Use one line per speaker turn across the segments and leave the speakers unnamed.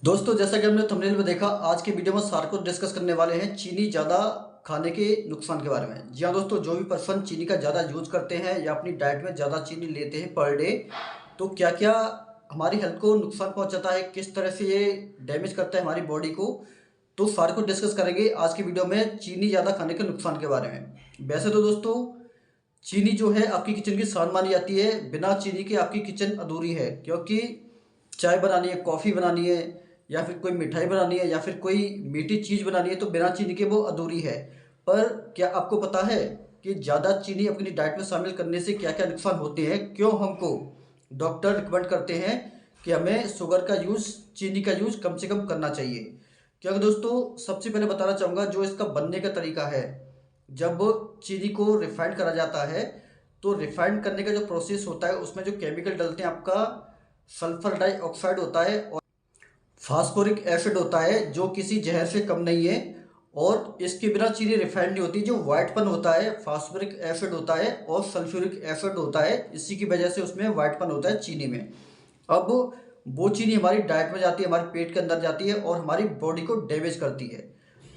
दोस्तों, जैसा कि हमने थंबनेल में देखा, आज की वीडियो में सार को डिस्कस करने वाले हैं चीनी ज़्यादा खाने के नुकसान के बारे में। जी हाँ दोस्तों, जो भी पर्सन चीनी का ज़्यादा यूज करते हैं या अपनी डाइट में ज़्यादा चीनी लेते हैं पर डे, तो क्या क्या हमारी हेल्थ को नुकसान पहुंचाता है, किस तरह से ये डैमेज करता है हमारी बॉडी को, तो सारे को डिस्कस करेंगे आज की वीडियो में चीनी ज़्यादा खाने के नुकसान के बारे में। वैसे तो दोस्तों, चीनी जो है आपकी किचन की शान मानी जाती है। बिना चीनी के आपकी किचन अधूरी है, क्योंकि चाय बनानी है, कॉफ़ी बनानी है, या फिर कोई मिठाई बनानी है, या फिर कोई मीठी चीज़ बनानी है, तो बिना चीनी के वो अधूरी है। पर क्या आपको पता है कि ज़्यादा चीनी अपनी डाइट में शामिल करने से क्या क्या नुकसान होते हैं? क्यों हमको डॉक्टर रिकमेंड करते हैं कि हमें शुगर का यूज़, चीनी का यूज़ कम से कम करना चाहिए? क्योंकि दोस्तों, सबसे पहले बताना चाहूँगा जो इसका बनने का तरीका है। जब चीनी को रिफाइंड करा जाता है, तो रिफाइंड करने का जो प्रोसेस होता है, उसमें जो केमिकल डलते हैं, आपका सल्फर डाइऑक्साइड होता है और फास्फोरिक एसिड होता है, जो किसी जहर से कम नहीं है। और इसके बिना चीनी रिफाइंड नहीं होती। जो वाइटपन होता है, फास्फोरिक एसिड होता है और सल्फ्यूरिक एसिड होता है, इसी की वजह से उसमें वाइटपन होता है चीनी में। अब वो चीनी हमारी डाइट में जाती है, हमारे पेट के अंदर जाती है और हमारी बॉडी को डैमेज करती है।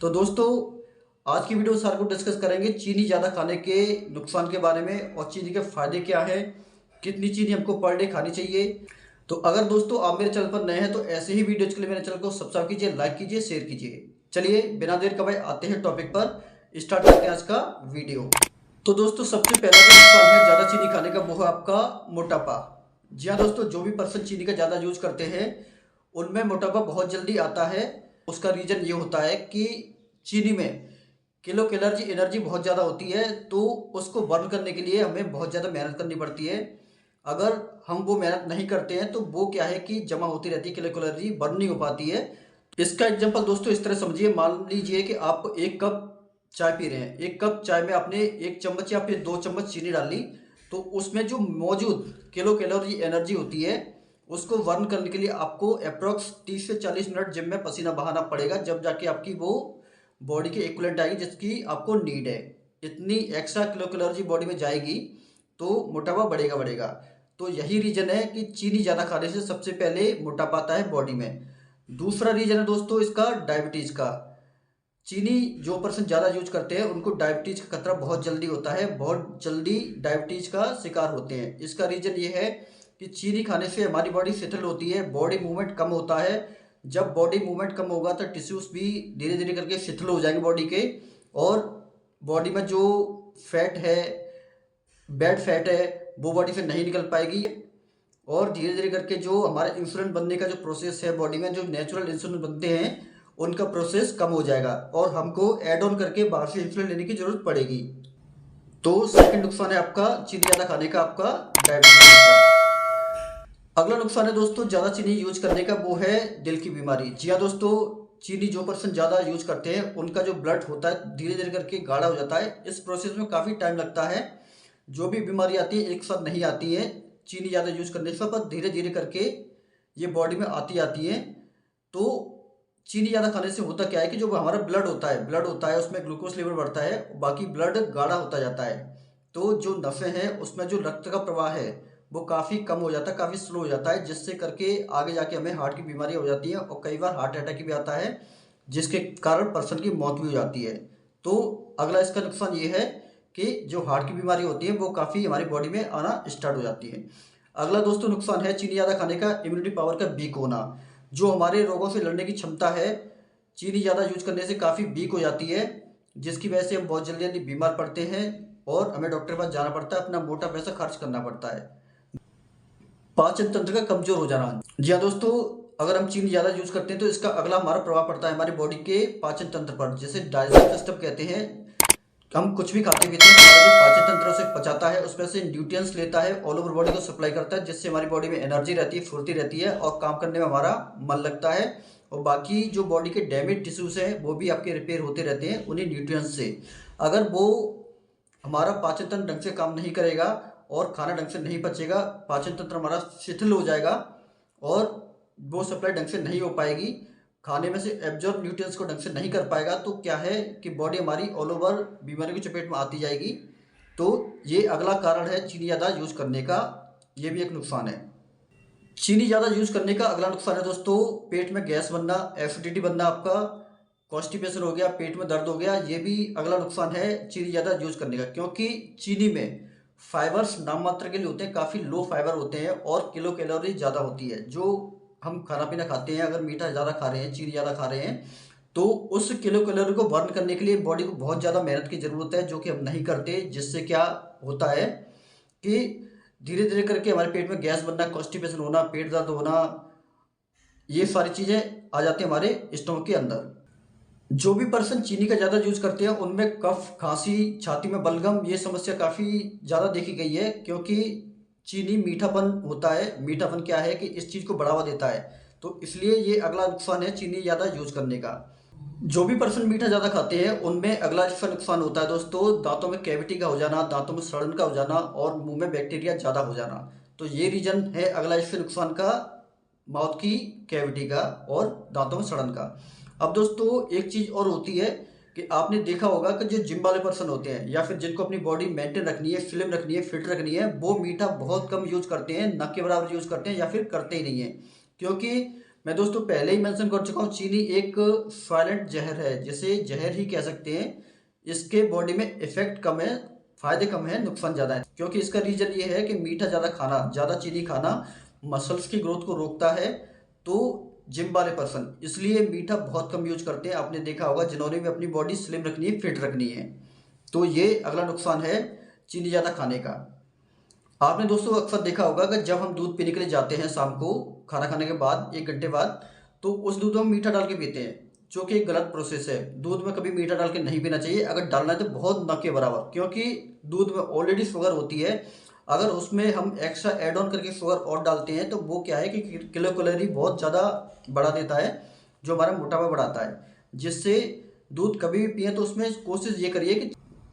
तो दोस्तों, आज की वीडियो में सारे को डिस्कस करेंगे चीनी ज़्यादा खाने के नुकसान के बारे में, और चीनी के फ़ायदे क्या हैं, कितनी चीनी हमको पर डे खानी चाहिए। तो अगर दोस्तों आप मेरे चैनल पर नए हैं, तो ऐसे ही वीडियोज़ के लिए मेरे चैनल को सब्सक्राइब कीजिए, लाइक कीजिए, शेयर कीजिए। चलिए बिना देर का भाई आते हैं टॉपिक पर, स्टार्ट करते हैं आज का वीडियो। तो दोस्तों, सबसे पहला जो नुकसान है ज़्यादा चीनी खाने का, वो है आपका मोटापा। जी हाँ दोस्तों, जो भी पर्सन चीनी का ज़्यादा यूज करते हैं, उनमें मोटापा बहुत जल्दी आता है। उसका रीज़न ये होता है कि चीनी में किलो कैलोरी एनर्जी बहुत ज़्यादा होती है, तो उसको बर्न करने के लिए हमें बहुत ज़्यादा मेहनत करनी पड़ती है। अगर हम वो मेहनत नहीं करते हैं, तो वो क्या है कि जमा होती रहती है, किलो कैलोरी बर्न नहीं हो पाती है। इसका एग्जांपल दोस्तों इस तरह समझिए, मान लीजिए कि आप एक कप चाय पी रहे हैं। एक कप चाय में आपने एक चम्मच या फिर 2 चम्मच चीनी डाली, तो उसमें जो मौजूद किलो कैलोरी एनर्जी होती है, उसको बर्न करने के लिए आपको अप्रोक्स 30 से 40 मिनट जिम में पसीना बहाना पड़ेगा, जब जाके आपकी वो बॉडी के इक्विवेलेंट आएगी जिसकी आपको नीड है। इतनी एक्स्ट्रा किलो कैलोरी बॉडी में जाएगी, तो मोटापा बढ़ेगा बढ़ेगा। तो यही रीज़न है कि चीनी ज़्यादा खाने से सबसे पहले मोटापा आता है बॉडी में। दूसरा रीज़न है दोस्तों इसका डायबिटीज़ का। चीनी जो पर्सन ज़्यादा यूज करते हैं, उनको डायबिटीज़ का खतरा बहुत जल्दी होता है, बहुत जल्दी डायबिटीज़ का शिकार होते हैं। इसका रीज़न ये है कि चीनी खाने से हमारी बॉडी शिथिल होती है, बॉडी मूवमेंट कम होता है। जब बॉडी मूवमेंट कम होगा, तो टिश्यूज़ भी धीरे धीरे करके शिथिल हो जाएंगे बॉडी के, और बॉडी में जो फैट है, बैड फैट है, वो बॉडी से नहीं निकल पाएगी। और धीरे धीरे करके जो हमारा इंसुलिन बनने का जो प्रोसेस है, बॉडी में जो नेचुरल इंसुलिन बनते हैं, उनका प्रोसेस कम हो जाएगा और हमको ऐड ऑन करके बाहर से इंसुलिन लेने की जरूरत पड़ेगी। तो सेकंड नुकसान है आपका चीनी ज़्यादा खाने का, आपका डायबिटीज का। अगला नुकसान है दोस्तों ज़्यादा चीनी यूज करने का, वो है दिल की बीमारी। जी हाँ दोस्तों, चीनी जो पर्सन ज़्यादा यूज करते हैं, उनका जो ब्लड होता है धीरे धीरे करके गाढ़ा हो जाता है। इस प्रोसेस में काफ़ी टाइम लगता है। जो भी बीमारी आती है एक साथ नहीं आती है चीनी ज़्यादा यूज करने से, पर धीरे धीरे करके ये बॉडी में आती आती है। तो चीनी ज़्यादा खाने से होता क्या है कि जो हमारा ब्लड होता है उसमें ग्लूकोज लेवल बढ़ता है, बाकी ब्लड गाढ़ा होता जाता है। तो जो नसें हैं उसमें जो रक्त का प्रवाह है, वो काफ़ी कम हो जाता है, काफ़ी स्लो हो जाता है, जिससे करके आगे जाके हमें हार्ट की बीमारी हो जाती है, और कई बार हार्ट अटैक भी आता है, जिसके कारण पर्सन की मौत भी हो जाती है। तो अगला इसका नुकसान ये है कि जो हार्ट की बीमारी होती है, वो काफ़ी हमारी बॉडी में आना स्टार्ट हो जाती है। अगला दोस्तों नुकसान है चीनी ज़्यादा खाने का, इम्यूनिटी पावर का वीक होना। जो हमारे रोगों से लड़ने की क्षमता है, चीनी ज़्यादा यूज करने से काफ़ी वीक हो जाती है, जिसकी वजह से हम बहुत जल्दी जल्दी बीमार पड़ते हैं और हमें डॉक्टर के पास जाना पड़ता है, अपना मोटा पैसा खर्च करना पड़ता है। पाचन तंत्र का कमजोर हो जाना। जी हाँ दोस्तों, अगर हम चीनी ज़्यादा यूज करते हैं, तो इसका अगला हमारा प्रभाव पड़ता है हमारी बॉडी के पाचन तंत्र पर, जैसे डाइजेस्टिव सिस्टम कहते हैं। हम कुछ भी खाते पीते हैं, हमारा जो पाचन तंत्र उसे पचाता है, उसमें से न्यूट्रिएंट्स लेता है, ऑल ओवर बॉडी को सप्लाई करता है, जिससे हमारी बॉडी में एनर्जी रहती है, फुर्ती रहती है, और काम करने में हमारा मन लगता है। और बाकी जो बॉडी के डैमेज टिश्यूज हैं, वो भी आपके रिपेयर होते रहते हैं उन्हीं न्यूट्रिएंट्स से। अगर वो हमारा पाचन तंत्र ढंग से काम नहीं करेगा और खाना ढंग से नहीं पचेगा, पाचन तंत्र हमारा शिथिल हो जाएगा और वो सप्लाई ढंग से नहीं हो पाएगी, खाने में से एब्जॉर्ब न्यूट्रिएंट्स को ढंग से नहीं कर पाएगा, तो क्या है कि बॉडी हमारी ऑल ओवर बीमारी की चपेट में आती जाएगी। तो ये अगला कारण है चीनी ज़्यादा यूज करने का, ये भी एक नुकसान है। चीनी ज़्यादा यूज़ करने का अगला नुकसान है दोस्तों, पेट में गैस बनना, एसिडिटी बनना, आपका कॉन्स्टिपेशन हो गया, पेट में दर्द हो गया, ये भी अगला नुकसान है चीनी ज़्यादा यूज़ करने का। क्योंकि चीनी में फाइबर्स नाम मात्र के लिए होते हैं, काफ़ी लो फाइबर होते हैं और किलो कैलोरी ज़्यादा होती है। जो हम खाना पीना खाते हैं, अगर मीठा ज़्यादा खा रहे हैं, चीनी ज़्यादा खा रहे हैं, तो उस किलो कैलोरी को बर्न करने के लिए बॉडी को बहुत ज़्यादा मेहनत की ज़रूरत है, जो कि हम नहीं करते। जिससे क्या होता है कि धीरे धीरे करके हमारे पेट में गैस बनना, कॉन्स्टिपेशन होना, पेट दर्द होना, ये सारी चीज़ें आ जाती हैं हमारे स्टमक के अंदर। जो भी पर्सन चीनी का ज़्यादा यूज़ करते हैं उनमें कफ, खांसी, छाती में बलगम, ये समस्या काफ़ी ज़्यादा देखी गई है। क्योंकि चीनी मीठापन होता है, मीठापन क्या है कि इस चीज़ को बढ़ावा देता है। तो इसलिए ये अगला नुकसान है चीनी ज़्यादा यूज़ करने का। जो भी पर्सन मीठा ज़्यादा खाते हैं उनमें अगला इसका नुकसान होता है दोस्तों, दांतों में कैविटी का हो जाना, दांतों में सड़न का हो जाना और मुंह में बैक्टीरिया ज़्यादा हो जाना। तो ये रीज़न है अगला इसके नुकसान का, माउथ की कैविटी का और दांतों में सड़न का। अब दोस्तों एक चीज़ और होती है कि आपने देखा होगा कि जो जिम वाले पर्सन होते हैं या फिर जिनको अपनी बॉडी मेंटेन रखनी है, स्लिम रखनी है, फिट रखनी है, वो मीठा बहुत कम यूज़ करते हैं, न के बराबर यूज़ करते हैं या फिर करते ही नहीं है। क्योंकि मैं दोस्तों पहले ही मेंशन कर चुका हूँ, चीनी एक साइलेंट जहर है, जिसे जहर ही कह सकते हैं। इसके बॉडी में इफेक्ट कम है, फायदे कम है, नुकसान ज़्यादा है। क्योंकि इसका रीज़न ये है कि मीठा ज़्यादा खाना, ज़्यादा चीनी खाना मसल्स की ग्रोथ को रोकता है। तो जिम वाले पर्सन इसलिए मीठा बहुत कम यूज करते हैं। आपने देखा होगा जिन्होंने भी अपनी बॉडी स्लिम रखनी है, फिट रखनी है। तो ये अगला नुकसान है चीनी ज़्यादा खाने का। आपने दोस्तों अक्सर देखा होगा कि जब हम दूध पीने के लिए जाते हैं शाम को खाना खाने के बाद 1 घंटे बाद, तो उस दूध में मीठा डाल के पीते हैं, जो कि एक गलत प्रोसेस है। दूध में कभी मीठा डाल के नहीं पीना चाहिए, अगर डालना है तो बहुत न के बराबर। क्योंकि दूध में ऑलरेडी शुगर होती है, अगर उसमें हम एक्स्ट्रा ऐड ऑन करके शुगर और डालते हैं तो वो क्या है कि किलो कैलोरी बहुत ज़्यादा बढ़ा देता है, जो हमारा मोटापा बढ़ाता है। जिससे दूध कभी भी पिए तो उसमें कोशिश ये करिए कि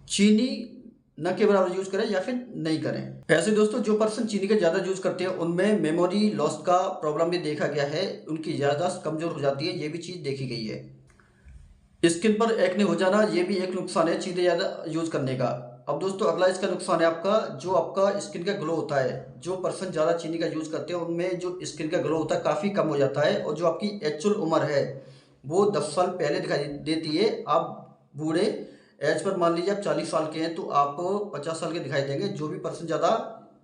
चीनी न के बराबर यूज करें या फिर नहीं करें। ऐसे दोस्तों जो पर्सन चीनी का ज़्यादा यूज करते हैं उनमें मेमोरी लॉस का प्रॉब्लम भी देखा गया है, उनकी याददाश्त कमजोर हो जाती है, ये भी चीज़ देखी गई है। स्किन पर एक्ने हो जाना, ये भी एक नुकसान है चीनी ज़्यादा यूज करने का। अब दोस्तों अगला इसका नुकसान है आपका, जो आपका स्किन का ग्लो होता है। जो पर्सन ज़्यादा चीनी का यूज करते हैं उनमें जो स्किन का ग्लो होता है काफ़ी कम हो जाता है, और जो आपकी एक्चुअल उम्र है वो 10 साल पहले दिखाई देती है। आप बूढ़े एज पर मान लीजिए आप 40 साल के हैं तो आप 50 साल के दिखाई देंगे, जो भी पर्सन ज़्यादा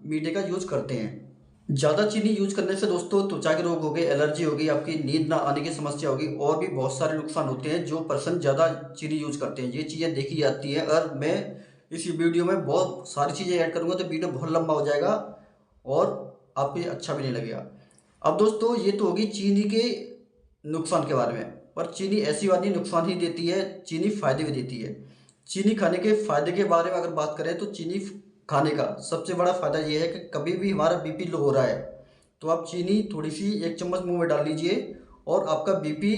मीठे का यूज़ करते हैं। ज़्यादा चीनी यूज करने से दोस्तों त्वचा के रोग हो गए, एलर्जी होगी, आपकी नींद ना आने की समस्या होगी, और भी बहुत सारे नुकसान होते हैं जो पर्सन ज़्यादा चीनी यूज करते हैं। ये चीज़ें देखी जाती हैं। अगर मैं इस वीडियो में बहुत सारी चीज़ें ऐड करूँगा तो वीडियो बहुत लंबा हो जाएगा और आपको ये अच्छा भी नहीं लगेगा। अब दोस्तों ये तो होगी चीनी के नुकसान के बारे में, पर चीनी ऐसी बात नहीं नुकसान ही देती है, चीनी फायदे भी देती है। चीनी खाने के फायदे के बारे में अगर बात करें तो चीनी खाने का सबसे बड़ा फायदा ये है कि कभी भी हमारा बीपी लो हो रहा है तो आप चीनी थोड़ी सी 1 चम्मच मुंह में डाल लीजिए और आपका बीपी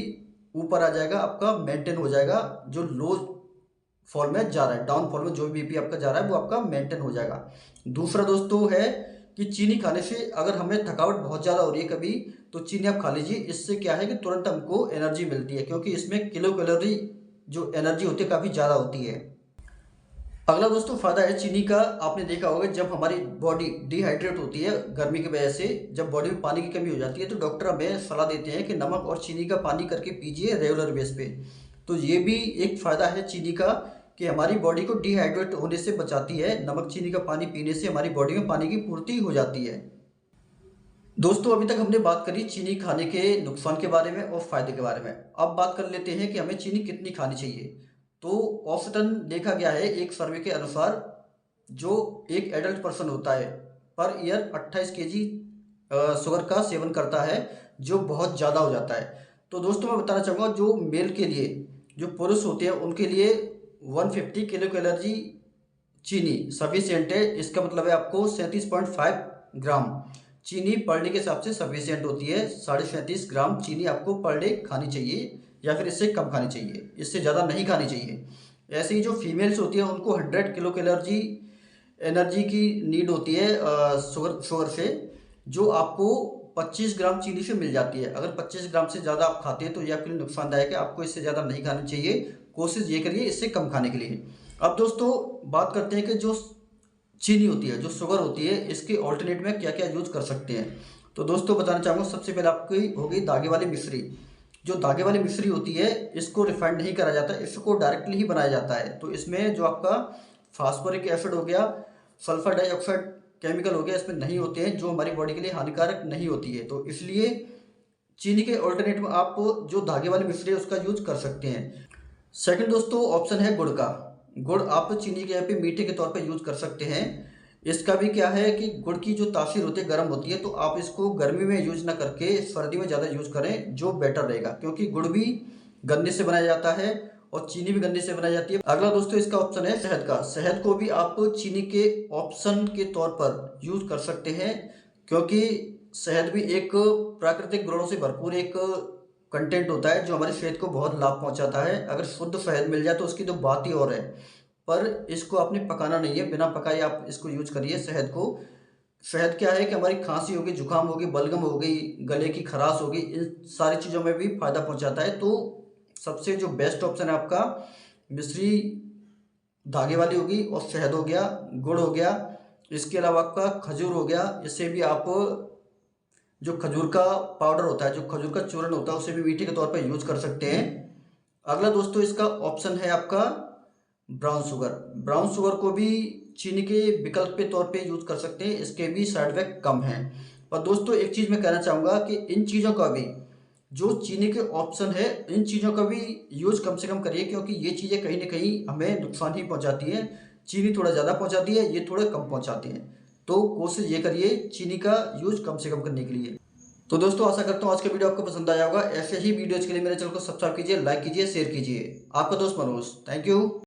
ऊपर आ जाएगा, आपका मेंटेन हो जाएगा। जो लो फॉल में जा रहा है, डाउन फॉल में जो बीपी आपका जा रहा है वो आपका मेंटेन हो जाएगा। दूसरा दोस्तों है कि चीनी खाने से अगर हमें थकावट बहुत ज़्यादा हो रही है कभी, तो चीनी आप खा लीजिए। इससे क्या है कि तुरंत हमको एनर्जी मिलती है, क्योंकि इसमें किलो कैलोरी जो एनर्जी होती है काफ़ी ज़्यादा होती है। अगला दोस्तों फायदा है चीनी का, आपने देखा होगा जब हमारी बॉडी डिहाइड्रेट होती है गर्मी की वजह से, जब बॉडी में पानी की कमी हो जाती है तो डॉक्टर हमें सलाह देते हैं कि नमक और चीनी का पानी करके पीजिए रेगुलर बेस पे। तो ये भी एक फ़ायदा है चीनी का कि हमारी बॉडी को डिहाइड्रेट होने से बचाती है। नमक चीनी का पानी पीने से हमारी बॉडी में पानी की पूर्ति हो जाती है। दोस्तों अभी तक हमने बात करी चीनी खाने के नुकसान के बारे में और फायदे के बारे में। अब बात कर लेते हैं कि हमें चीनी कितनी खानी चाहिए। तो औसतन देखा गया है एक सर्वे के अनुसार, जो एक एडल्ट पर्सन होता है पर ईयर 28 केजी शुगर का सेवन करता है, जो बहुत ज़्यादा हो जाता है। तो दोस्तों मैं बताना चाहूँगा जो मेल के लिए, जो पुरुष होते हैं उनके लिए 150 किलो कैलोरी चीनी सफिशियंट है। इसका मतलब है आपको 37.5 ग्राम चीनी पर डे के हिसाब से सफिशियंट होती है। 37.5 ग्राम चीनी आपको पर डे खानी चाहिए, या फिर इससे कम खानी चाहिए, इससे ज़्यादा नहीं खानी चाहिए। ऐसे ही जो फीमेल्स होती हैं उनको 100 किलो कैलोरी एनर्जी की नीड होती है शुगर से, जो आपको 25 ग्राम चीनी से मिल जाती है। अगर 25 ग्राम से ज़्यादा आप खाते हैं तो ये आपके लिए नुकसानदायक है, आपको इससे ज़्यादा नहीं खानी चाहिए। कोशिश ये करिए इससे कम खाने के लिए। अब दोस्तों बात करते हैं कि जो चीनी होती है, जो शुगर होती है, इसके ऑल्टरनेट में क्या क्या यूज कर सकते हैं। तो दोस्तों बताना चाहूँगा, सबसे पहले आपकी होगी धागे वाली मिश्री। जो धागे वाली मिश्री होती है इसको रिफाइंड नहीं करा जाता, इसको डायरेक्टली ही बनाया जाता है। तो इसमें जो आपका फास्फोरिक एसिड हो गया, सल्फर डाइऑक्साइड केमिकल हो गया, इसमें नहीं होते हैं, जो हमारी बॉडी के लिए हानिकारक नहीं होती है। तो इसलिए चीनी के ऑल्टरनेट में आप जो धागे वाली मिश्री है उसका यूज कर सकते हैं। सेकंड दोस्तों ऑप्शन है गुड़ का। गुड़ आप चीनी के यहाँ पे मीठे के तौर पे यूज कर सकते हैं। इसका भी क्या है कि गुड़ की जो तासीर होती है गर्म होती है, तो आप इसको गर्मी में यूज ना करके सर्दी में ज़्यादा यूज करें जो बेटर रहेगा, क्योंकि गुड़ भी गन्ने से बनाया जाता है और चीनी भी गन्ने से बनाई जाती है। अगला दोस्तों इसका ऑप्शन है शहद का। शहद को भी आप चीनी के ऑप्शन के तौर पर यूज कर सकते हैं, क्योंकि शहद भी एक प्राकृतिक गुणों से भरपूर एक कंटेंट होता है जो हमारी सेहत को बहुत लाभ पहुंचाता है। अगर शुद्ध शहद मिल जाए तो उसकी तो बात ही और है, पर इसको आपने पकाना नहीं है, बिना पकाए आप इसको यूज करिए शहद को। शहद क्या है कि हमारी खांसी होगी, जुकाम होगी, बलगम हो गई, गले की खराश होगी, इन सारी चीज़ों में भी फायदा पहुंचाता है। तो सबसे जो बेस्ट ऑप्शन है आपका मिश्री धागे वाली होगी, और शहद हो गया, गुड़ हो गया, इसके अलावा आपका खजूर हो गया। इससे भी आप जो खजूर का पाउडर होता है, जो खजूर का चूर्ण होता है, उसे भी मीठे के तौर पर यूज कर सकते हैं। अगला दोस्तों इसका ऑप्शन है आपका ब्राउन शुगर। ब्राउन शुगर को भी चीनी के विकल्प के तौर पे यूज कर सकते हैं, इसके भी साइड इफेक्ट कम हैं। पर दोस्तों एक चीज़ मैं कहना चाहूँगा कि इन चीज़ों का भी जो चीनी के ऑप्शन है, इन चीज़ों का भी यूज कम से कम करिए, क्योंकि ये चीज़ें कहीं ना कहीं हमें नुकसान ही पहुँचाती हैं। चीनी थोड़ा ज़्यादा पहुँचाती है, ये थोड़ा कम पहुँचाती हैं। तो कोशिश ये करिए चीनी का यूज कम से कम करने के लिए। तो दोस्तों आशा करता हूँ आज का वीडियो आपको पसंद आया होगा। ऐसे ही वीडियोज़ के लिए मेरे चैनल को सब्सक्राइब कीजिए, लाइक कीजिए, शेयर कीजिए। आपका दोस्त मनोज, थैंक यू।